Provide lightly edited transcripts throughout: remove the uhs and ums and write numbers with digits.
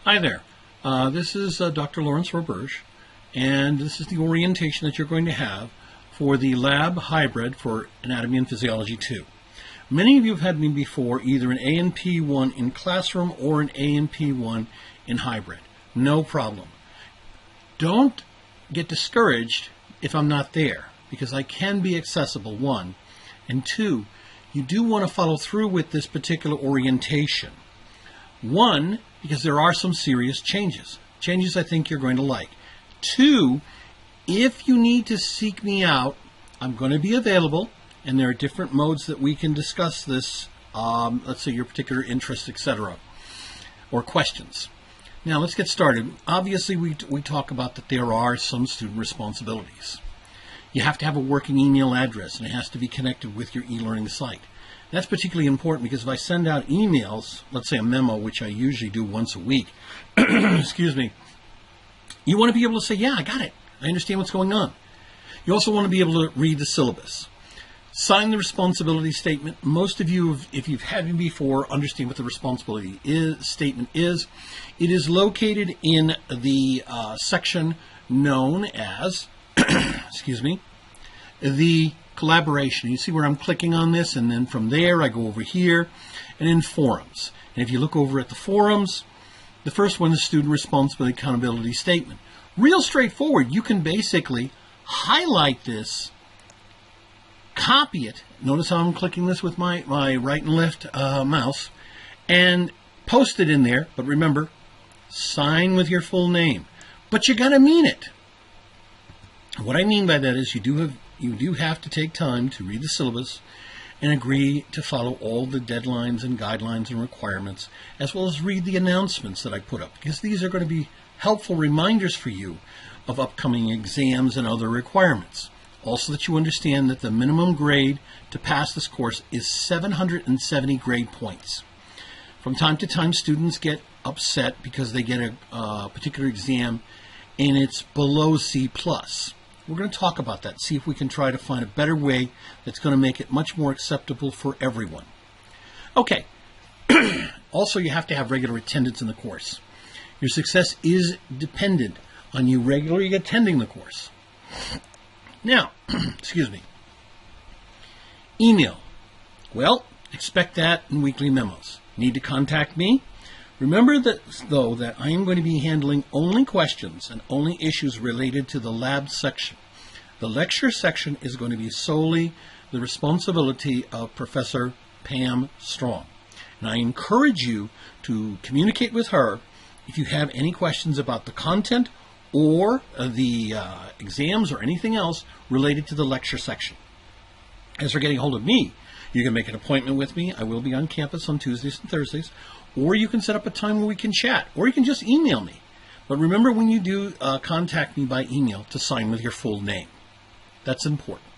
Hi there. This is Dr. Lawrence Roberge, and this is the orientation that you're going to have for the lab hybrid for Anatomy and Physiology 2. Many of you have had me before, either an A&P1 in classroom or an A&P1 in hybrid. No problem. Don't get discouraged if I'm not there, because I can be accessible, one. And two, you do want to follow through with this particular orientation. One, because there are some serious changes. Changes I think you're going to like. Two, if you need to seek me out, I'm going to be available, and there are different modes that we can discuss this, let's say your particular interest, etc., or questions. Now let's get started. Obviously we talk about that there are some student responsibilities. You have to have a working email address, and it has to be connected with your e-learning site. That's particularly important because if I send out emails, let's say a memo, which I usually do once a week, excuse me, you want to be able to say, yeah, I got it. I understand what's going on. You also want to be able to read the syllabus. Sign the responsibility statement. Most of you, if you've had me before, understand what the responsibility statement is. It is located in the section known as, excuse me, the collaboration. You see where I'm clicking on this, and then from there I go over here and in forums. And if you look over at the forums, the first one is student responsibility accountability statement. Real straightforward. You can basically highlight this, copy it. Notice how I'm clicking this with my right and left mouse, and post it in there. But remember, sign with your full name. But you gotta mean it. What I mean by that is you do have to take time to read the syllabus and agree to follow all the deadlines and guidelines and requirements, as well as read the announcements that I put up, because these are going to be helpful reminders for you of upcoming exams and other requirements. Also, that you understand that the minimum grade to pass this course is 770 grade points. From time to time, students get upset because they get a particular exam and it's below C+. We're going to talk about that, see if we can try to find a better way that's going to make it much more acceptable for everyone. Okay. Also, you have to have regular attendance in the course. Your success is dependent on you regularly attending the course. Now, excuse me. Email. Well, expect that in weekly memos. Need to contact me? Remember that, though, that I am going to be handling only questions and only issues related to the lab section. The lecture section is going to be solely the responsibility of Professor Pam Strong. And I encourage you to communicate with her if you have any questions about the content or the exams or anything else related to the lecture section. As for getting hold of me, you can make an appointment with me. I will be on campus on Tuesdays and Thursdays. Or you can set up a time where we can chat, or you can just email me. But remember, when you do contact me by email, to sign with your full name. That's important.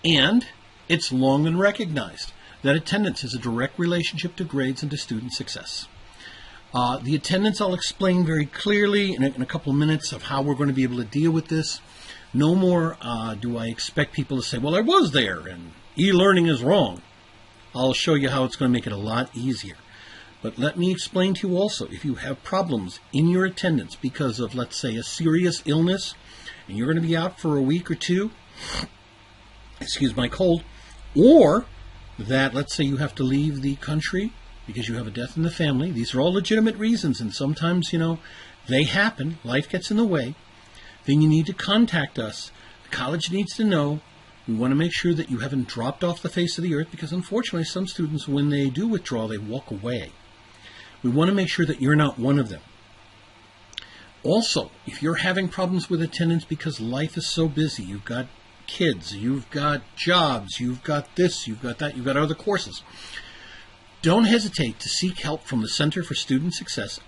And it's long been recognized that attendance has a direct relationship to grades and to student success. The attendance I'll explain very clearly in a couple of minutes of how we're going to be able to deal with this. No more do I expect people to say, well, I was there and e-learning is wrong. I'll show you how it's going to make it a lot easier. But let me explain to you also, if you have problems in your attendance because of, let's say, a serious illness, and you're going to be out for a week or two, excuse my cold, or that, let's say, you have to leave the country because you have a death in the family. These are all legitimate reasons, and sometimes, they happen. Life gets in the way. Then you need to contact us. The college needs to know. We want to make sure that you haven't dropped off the face of the earth, because unfortunately some students, when they do withdraw, they walk away. We want to make sure that you're not one of them. Also, if you're having problems with attendance because life is so busy, you've got kids, you've got jobs, you've got this, you've got that, you've got other courses, don't hesitate to seek help from the Center for Student Success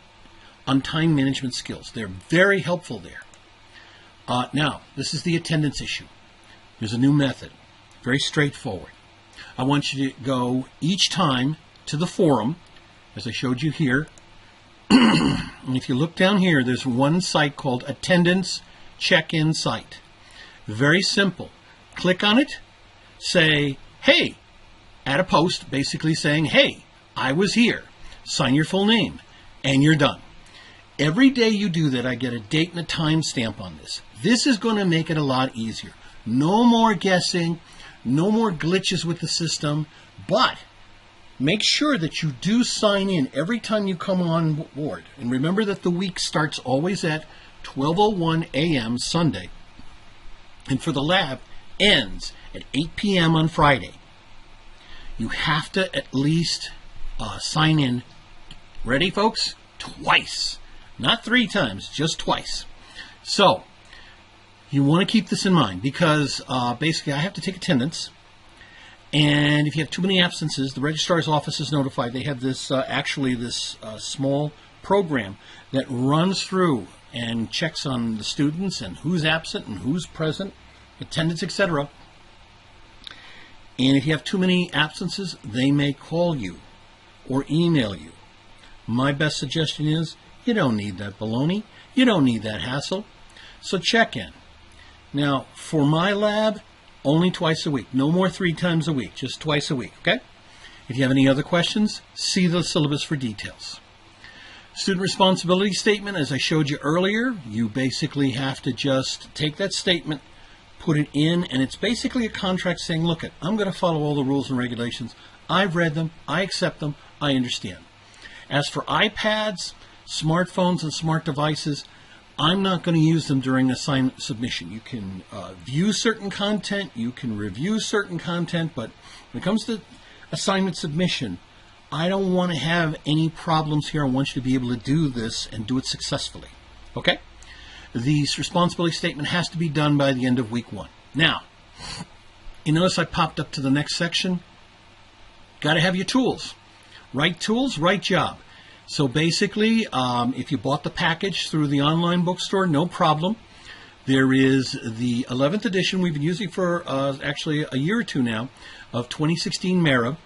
on time management skills. They're very helpful there. Now, this is the attendance issue. There's a new method, very straightforward. I want you to go each time to the forum, as I showed you here. And if you look down here, there's one site called Attendance Check-in Site. Very simple. Click on it, say, hey, add a post basically saying, hey, I was here. Sign your full name, and you're done. Every day you do that, I get a date and a time stamp on this. This is going to make it a lot easier. No more guessing, no more glitches with the system, but make sure that you do sign in every time you come on board. And remember that the week starts always at 12:01 a.m. Sunday. And for the lab, ends at 8 p.m. on Friday. You have to at least sign in, ready folks, twice. Not 3 times, just twice. So, you want to keep this in mind because basically I have to take attendance. And if you have too many absences, the registrar's office is notified. They have this, this small program that runs through and checks on the students and who's absent and who's present, attendance, etc. And if you have too many absences, they may call you or email you. My best suggestion is you don't need that baloney. You don't need that hassle. So check in. Now, for my lab, only twice a week. No more 3 times a week, just twice a week, okay? If you have any other questions, see the syllabus for details. Student responsibility statement, as I showed you earlier, you basically have to just take that statement, put it in, and it's basically a contract saying, look, I'm going to follow all the rules and regulations. I've read them, I accept them, I understand. As for iPads, smartphones, and smart devices, I'm not going to use them during assignment submission. You can view certain content, you can review certain content, but when it comes to assignment submission, I don't want to have any problems here. I want you to be able to do this and do it successfully. Okay? The responsibility statement has to be done by the end of week 1. Now, you notice I popped up to the next section. Got to have your tools. Right tools, right job. So basically, if you bought the package through the online bookstore, no problem. There is the 11th edition we've been using for actually a year or 2 now of 2016 MERA.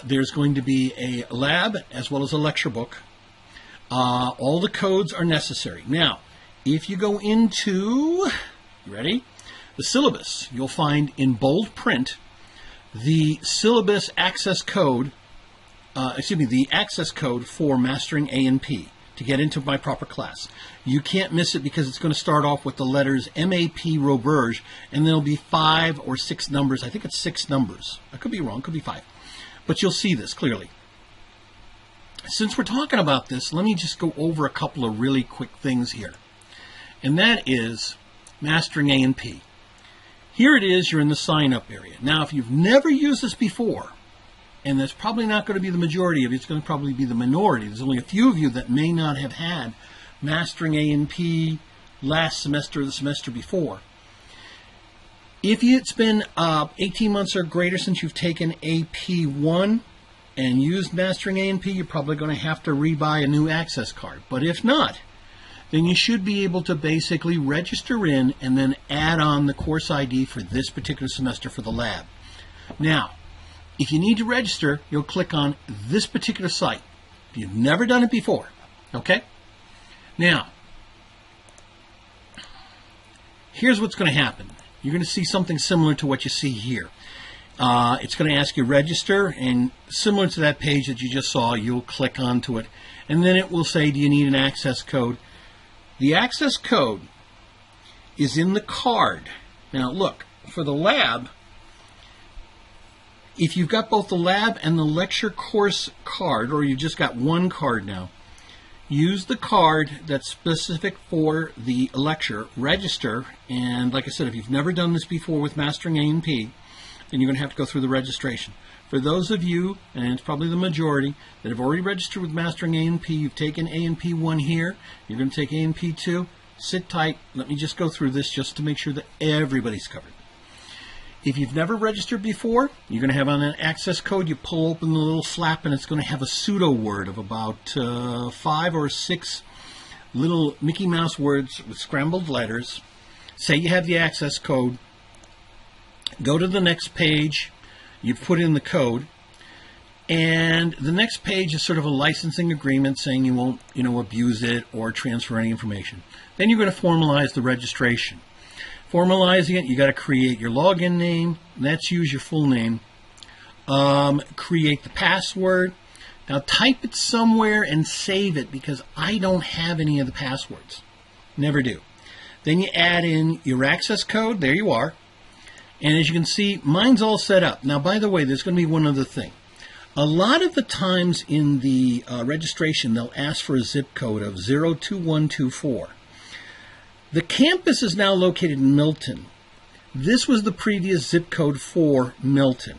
There's going to be a lab as well as a lecture book. All the codes are necessary. Now, if you go into, you ready? The syllabus, you'll find in bold print the syllabus access code, the access code for mastering A&P to get into my proper class. You can't miss it because it's going to start off with the letters MAP Roberge, and there'll be 5 or 6 numbers. I think it's 6 numbers. I could be wrong, could be 5. But you'll see this clearly. Since we're talking about this, let me just go over a couple of really quick things here. And that is mastering A&P. Here it is, you're in the sign-up area. Now, if you've never used this before, and that's probably not going to be the majority of you, it's going to probably be the minority. There's only a few of you that may not have had mastering A&P last semester or the semester before. If it's been 18 months or greater since you've taken AP1 and used mastering A&P, you're probably going to have to rebuy a new access card. But if not, then you should be able to basically register in and then add on the course ID for this particular semester for the lab. Now, if you need to register, you'll click on this particular site. If you've never done it before, okay? Now, here's what's going to happen. You're going to see something similar to what you see here. It's going to ask you register, and similar to that page that you just saw, you'll click onto it, and then it will say, do you need an access code? The access code is in the card. Now, look, for the lab, if you've got both the lab and the lecture course card, or you've just got one card now, use the card that's specific for the lecture, register, and like I said, if you've never done this before with mastering A&P, then you're going to have to go through the registration. For those of you, and it's probably the majority, that have already registered with mastering A&P, you've taken A&P 1 here, you're going to take A&P 2, sit tight, let me just go through this just to make sure that everybody's covered. If you've never registered before, you're going to have on an access code, you pull open the little flap and it's going to have a pseudo word of about 5 or 6 little Mickey Mouse words with scrambled letters. Say you have the access code, go to the next page, you put in the code, and the next page is sort of a licensing agreement saying you won't, abuse it or transfer any information. Then you're going to formalize the registration. Formalizing it, you got to create your login name. Let's use your full name. Create the password. Now type it somewhere and save it because I don't have any of the passwords. Never do. Then you add in your access code. There you are. And as you can see, mine's all set up. Now, by the way, there's going to be one other thing. A lot of the times in the registration, they'll ask for a zip code of 02124. The campus is now located in Milton. This was the previous zip code for Milton.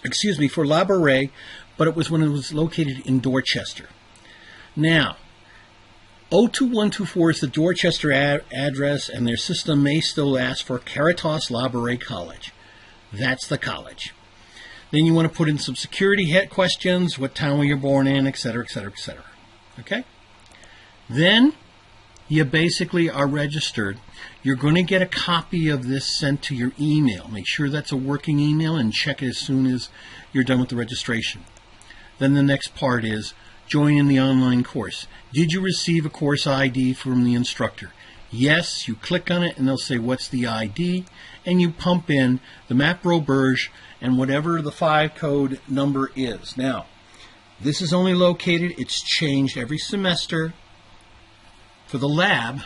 Excuse me, for Lab Array, but it was when it was located in Dorchester. Now, 02124 is the Dorchester address, and their system may still ask for Caritas Lab Array College. That's the college. Then you want to put in some security questions, what town were you born in, etc., etc., etc. Okay? Then you basically are registered. You're going to get a copy of this sent to your email. Make sure that's a working email and check it as soon as you're done with the registration. Then the next part is join in the online course. Did you receive a course ID from the instructor? Yes, you click on it and they'll say what's the ID, and you pump in the MAPRO-BURG and whatever the 5 code number is. Now, this is only located, it's changed every semester. For the lab,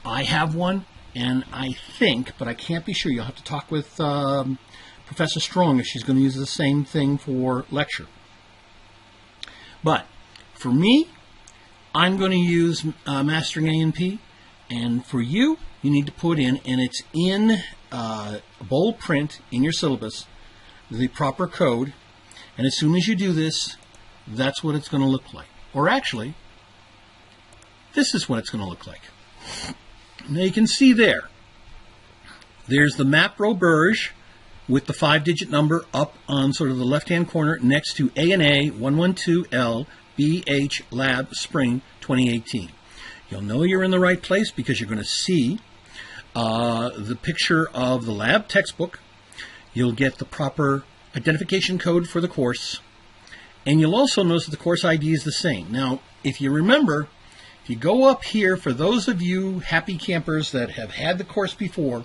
I have one, and I think, but I can't be sure, you'll have to talk with Professor Strong if she's going to use the same thing for lecture. But for me, I'm going to use Mastering A&P, and for you, you need to put in, and it's in bold print in your syllabus, the proper code, and as soon as you do this, that's what it's going to look like. Or actually, this is what it's going to look like. Now you can see there's the MAPRO-BURG with the 5-digit number up on sort of the left-hand corner next to Ana1120 Lab Spring 2018. You'll know you're in the right place because you're going to see the picture of the lab textbook. You'll get the proper identification code for the course, and you'll also notice that the course ID is the same. Now, if you remember, if you go up here, for those of you happy campers that have had the course before,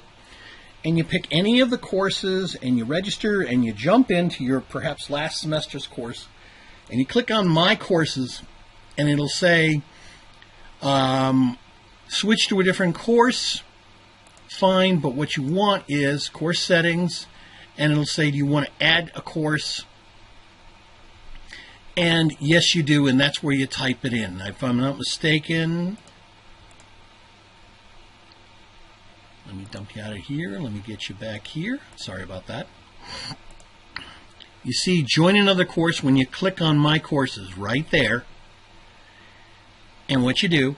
and you pick any of the courses and you register and you jump into your perhaps last semester's course, and you click on My Courses, and it'll say switch to a different course, fine, but what you want is course settings, and it'll say, do you want to add a course? And yes, you do, and that's where you type it in. If I'm not mistaken, let me dump you out of here. Let me get you back here. Sorry about that. You see, join another course when you click on My Courses right there. And what you do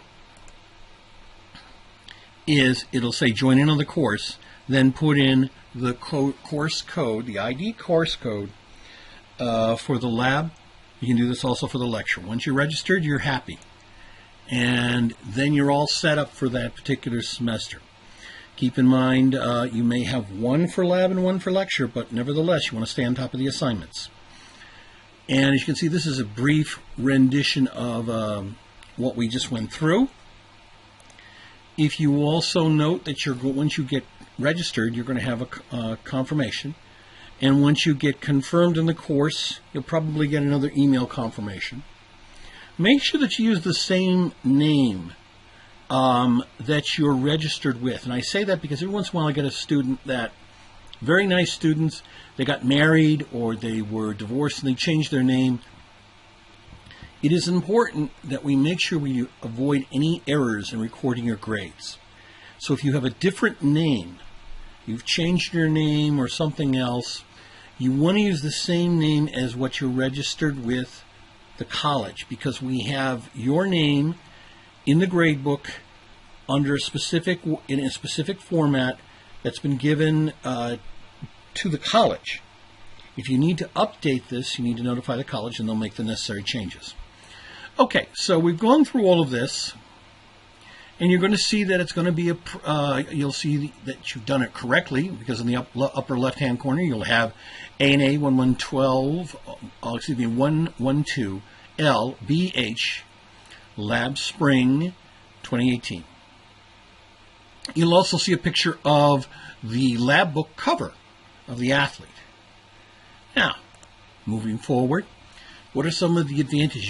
is it'll say join another course, then put in the course code, the ID course code for the lab. You can do this also for the lecture. Once you're registered, you're happy. And then you're all set up for that particular semester. Keep in mind, you may have one for lab and one for lecture, but nevertheless, you want to stay on top of the assignments. And as you can see, this is a brief rendition of what we just went through. If you also note that once you get registered, you're going to have a confirmation. And once you get confirmed in the course, you'll probably get another email confirmation. Make sure that you use the same name that you're registered with. And I say that because every once in a while I get a student that, very nice students, they got married or they were divorced and they changed their name. It is important that we make sure we avoid any errors in recording your grades. So if you have a different name, you've changed your name or something else, you want to use the same name as what you're registered with the college, because we have your name in the grade book under in a specific format that's been given to the college. If you need to update this, you need to notify the college and they'll make the necessary changes. Okay, so we've gone through all of this, and you're going to see that it's going to be you'll see that you've done it correctly, because in the upper left-hand corner you'll have Ana1112 LBH Lab Spring 2018. You'll also see a picture of the lab book cover of the athlete. Now, moving forward, What are some of the advantages